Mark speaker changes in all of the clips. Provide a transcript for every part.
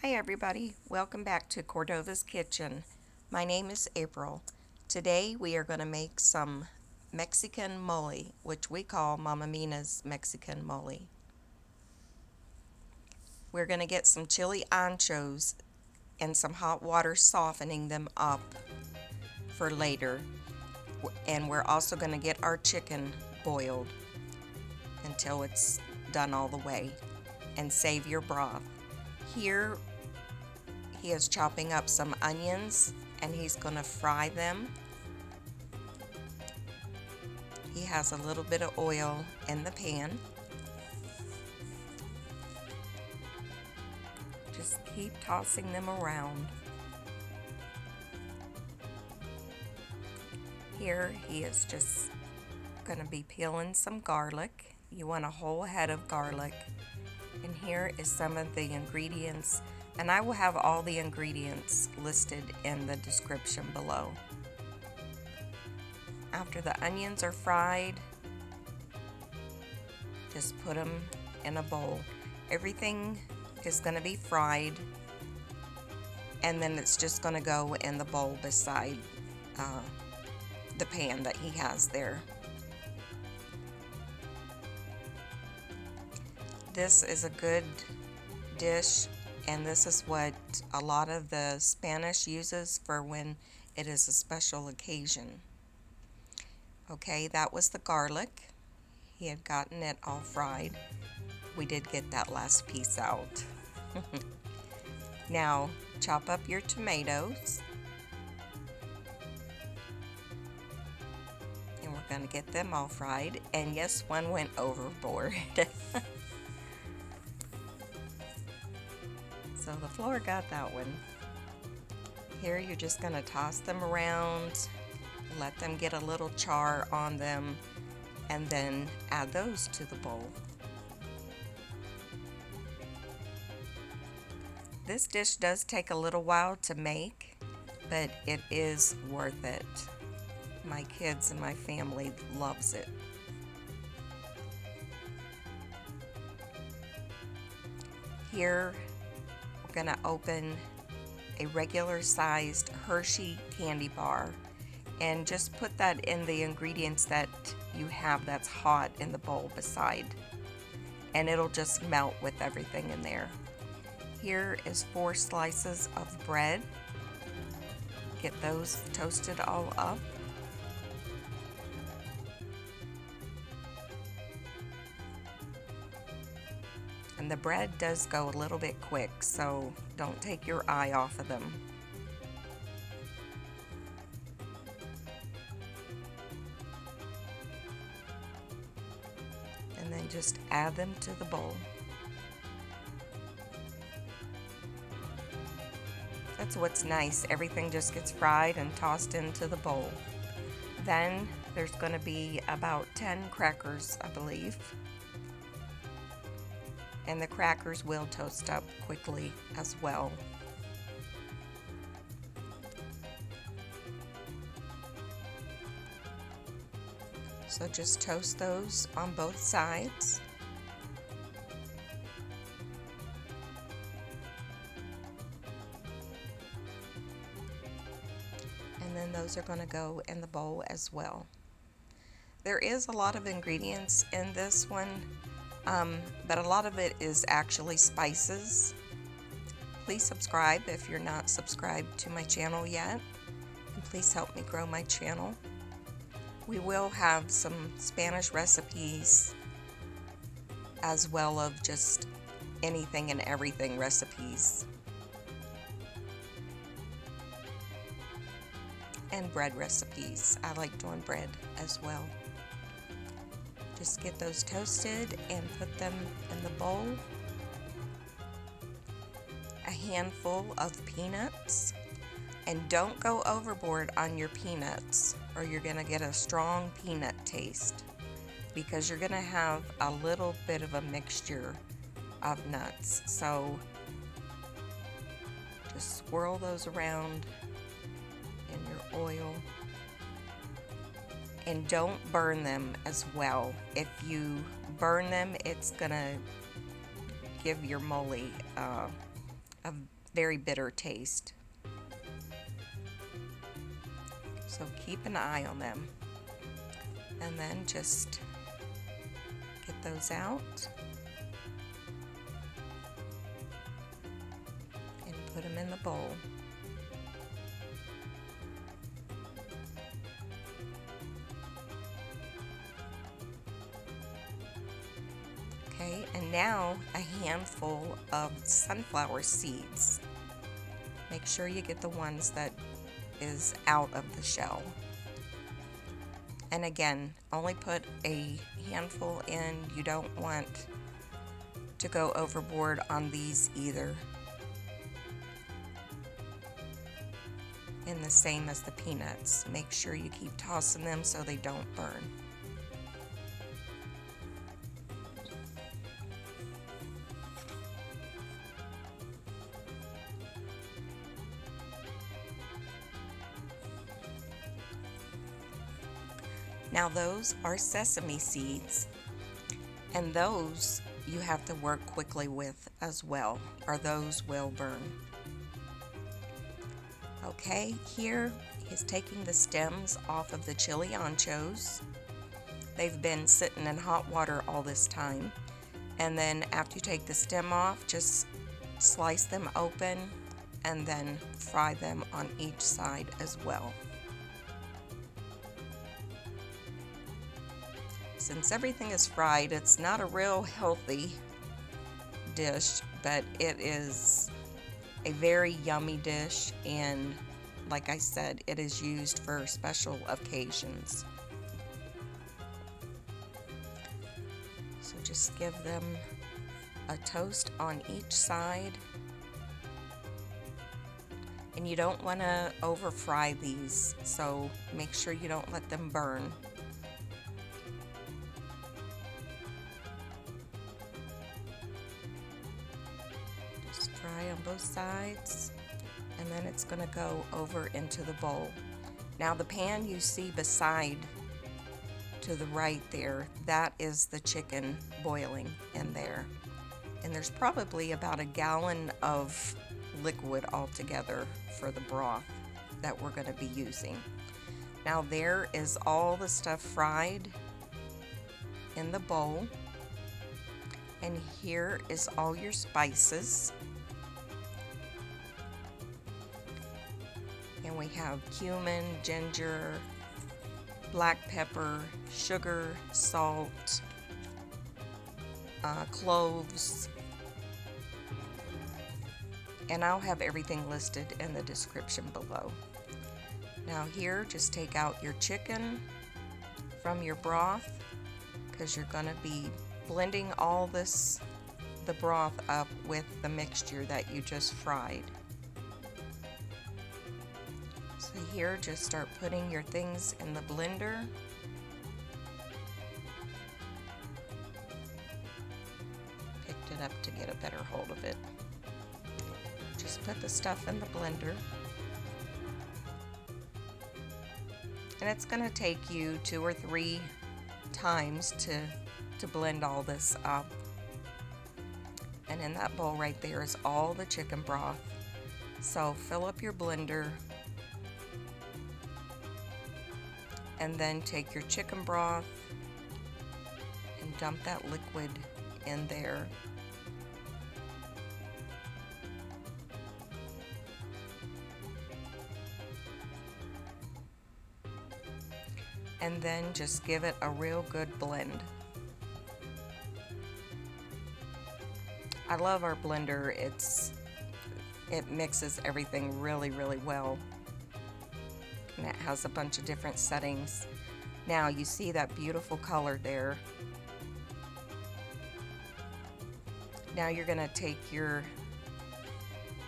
Speaker 1: Hi everybody, welcome back to Cordova's Kitchen. My name is April. Today we are going to make some Mexican mole, which we call Mama Mina's Mexican mole. We're going to get some chili anchos and some hot water softening them up for later. And we're also going to get our chicken boiled until it's done all the way and save your broth. Here he is chopping up some onions and he's going to fry them. He has a little bit of oil in the pan. Just keep tossing them around. Here he is just going to be peeling some garlic. You want a whole head of garlic. And here is some of the ingredients, and I will have all the ingredients listed in the description below. After the onions are fried, just put them in a bowl. Everything is going to be fried, and then it's just going to go in the bowl beside the pan that he has there. This is a good dish, and this is what a lot of the Spanish uses for when it is a special occasion. Okay, that was the garlic. He had gotten it all fried. We did get that last piece out. Now, chop up your tomatoes. And we're going to get them all fried. And yes, one went overboard. So the floor got that one. Here you're just going to toss them around, let them get a little char on them, and then add those to the bowl. This dish does take a little while to make, but it is worth it. My kids and my family loves it. Here we're going to open a regular sized Hershey candy bar and just put that in the ingredients that you have that's hot in the bowl beside, and it'll just melt with everything in there. Here is 4 slices of bread. Get those toasted all up. And the bread does go a little bit quick, so don't take your eye off of them. And then just add them to the bowl. That's what's nice. Everything just gets fried and tossed into the bowl. Then there's going to be about 10 crackers, I believe. And the crackers will toast up quickly as well. So just toast those on both sides. And then those are going to go in the bowl as well. There is a lot of ingredients in this one. But a lot of it is actually spices. Please subscribe if you're not subscribed to my channel yet, and please help me grow my channel. We will have some Spanish recipes as well of just anything and everything recipes, and bread recipes. I like doing bread as well. Just get those toasted and put them in the bowl. A handful of peanuts. And don't go overboard on your peanuts, or you're going to get a strong peanut taste, because you're going to have a little bit of a mixture of nuts. So just swirl those around in your oil. And don't burn them as well. If you burn them, it's gonna give your mole a a very bitter taste. So keep an eye on them. And then just get those out and put them in the bowl. Okay, and now a handful of sunflower seeds. Make sure you get the ones that is out of the shell. And again, only put a handful in. You don't want to go overboard on these either. And the same as the peanuts. Make sure you keep tossing them so they don't burn. Now those are sesame seeds, and those you have to work quickly with as well, or those will burn. Okay, here is taking the stems off of the chili anchos. They've been sitting in hot water all this time, and then after you take the stem off, just slice them open and then fry them on each side as well. Since everything is fried, it's not a real healthy dish, but it is a very yummy dish, and like I said, it is used for special occasions. So just give them a toast on each side. And you don't want to over fry these, so make sure you don't let them burn. Fry on both sides, and then it's going to go over into the bowl. Now the pan you see beside to the right there, that is the chicken boiling in there, and there's probably about a gallon of liquid altogether for the broth that we're going to be using. Now there is all the stuff fried in the bowl, and here is all your spices. And we have cumin, ginger, black pepper, sugar, salt, cloves, and I'll have everything listed in the description below. Now here, just take out your chicken from your broth, because you're going to be blending all the broth up with the mixture that you just fried. So here, just start putting your things in the blender. Picked it up to get a better hold of it. Just put the stuff in the blender. And it's going to take you 2 or 3 times to blend all this up. And in that bowl right there is all the chicken broth. So fill up your blender, and then take your chicken broth and dump that liquid in there. And then just give it a real good blend. I love our blender. It mixes everything really, really well. And it has a bunch of different settings. Now you see that beautiful color there. Now you're going to take your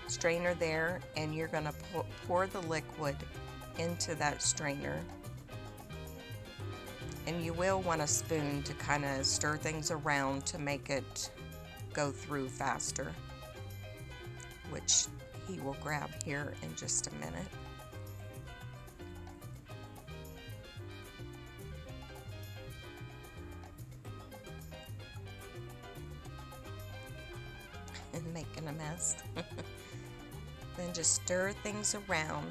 Speaker 1: strainer there, and you're going to pour the liquid into that strainer. And you will want a spoon to kind of stir things around to make it go through faster, which he will grab here in just a minute. And making a mess. Then just stir things around.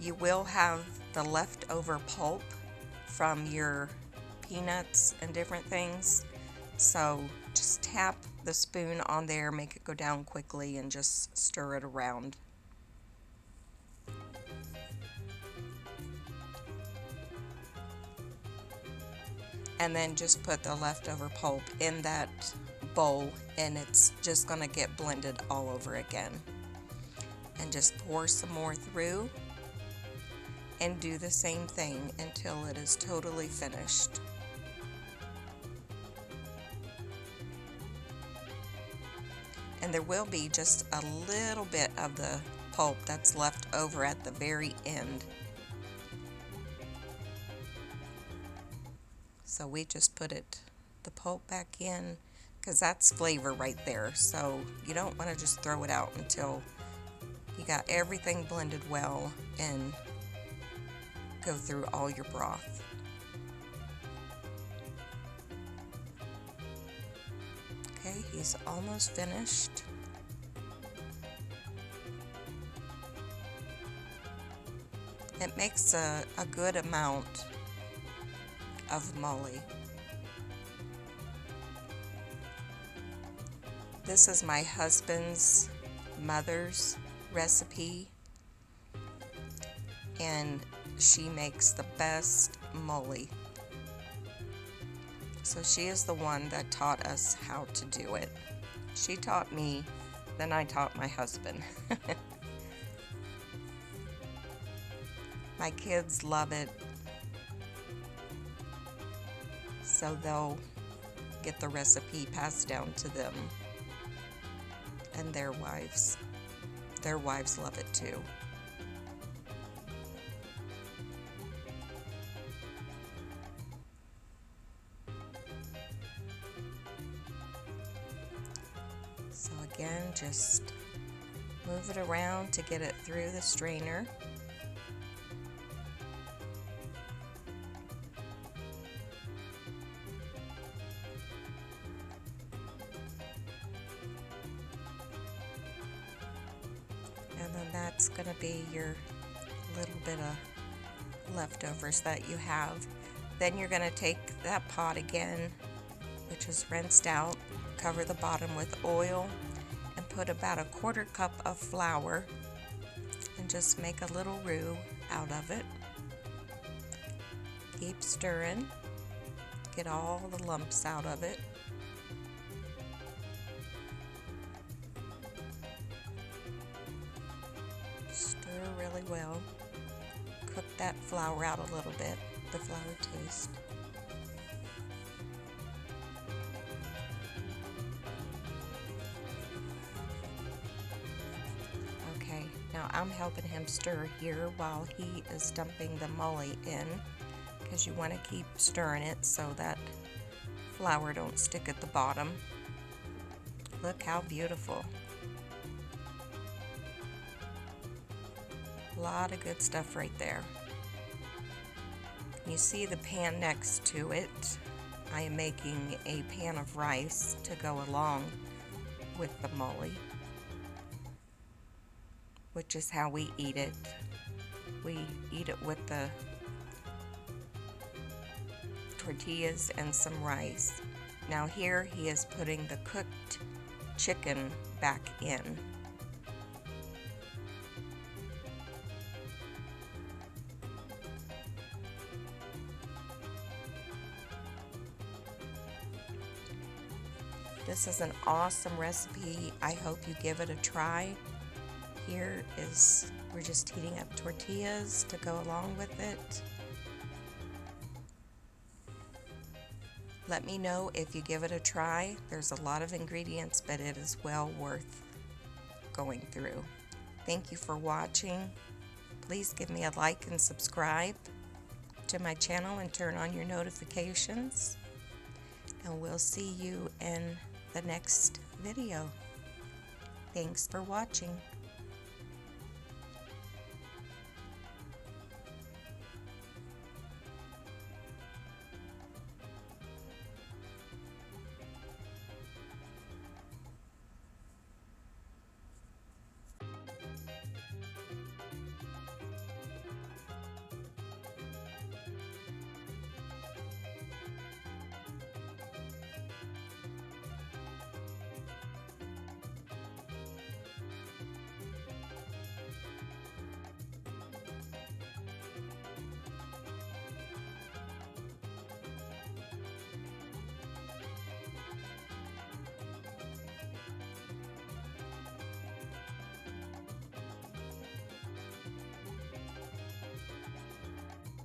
Speaker 1: You will have the leftover pulp from your peanuts and different things, so just tap the spoon on there, make it go down quickly, and just stir it around. And then just put the leftover pulp in that bowl, and it's just going to get blended all over again. And just pour some more through and do the same thing until it is totally finished. And there will be just a little bit of the pulp that's left over at the very end. So we just put the pulp back in, because that's flavor right there. So you don't want to just throw it out until you got everything blended well and go through all your broth. Okay, he's almost finished. It makes a good amount of moly. This is my husband's mother's recipe, and she makes the best moly. So she is the one that taught us how to do it. She taught me, then I taught my husband. My kids love it, so they'll get the recipe passed down to them and their wives. Their wives love it too. So again, just move it around to get it through the strainer. And then that's going to be your little bit of leftovers that you have. Then you're going to take that pot again, which is rinsed out, cover the bottom with oil, and put about a 1/4 cup of flour, and just make a little roux out of it. Keep stirring, get all the lumps out of it. Stir really well. Cook that flour out a little bit, the flour taste. Okay, now I'm helping him stir here while he is dumping the moly in, because you want to keep stirring it so that flour don't stick at the bottom. Look how beautiful. A lot of good stuff right there. You see the pan next to it. I am making a pan of rice to go along with the moly, which is how we eat it. We eat it with the tortillas and some rice. Now here he is putting the cooked chicken back in. This is an awesome recipe. I hope you give it a try. Here is, we're just heating up tortillas to go along with it. Let me know if you give it a try. There's a lot of ingredients, but it is well worth going through. Thank you for watching. Please give me a like and subscribe to my channel and turn on your notifications. And we'll see you in the next video. Thanks for watching.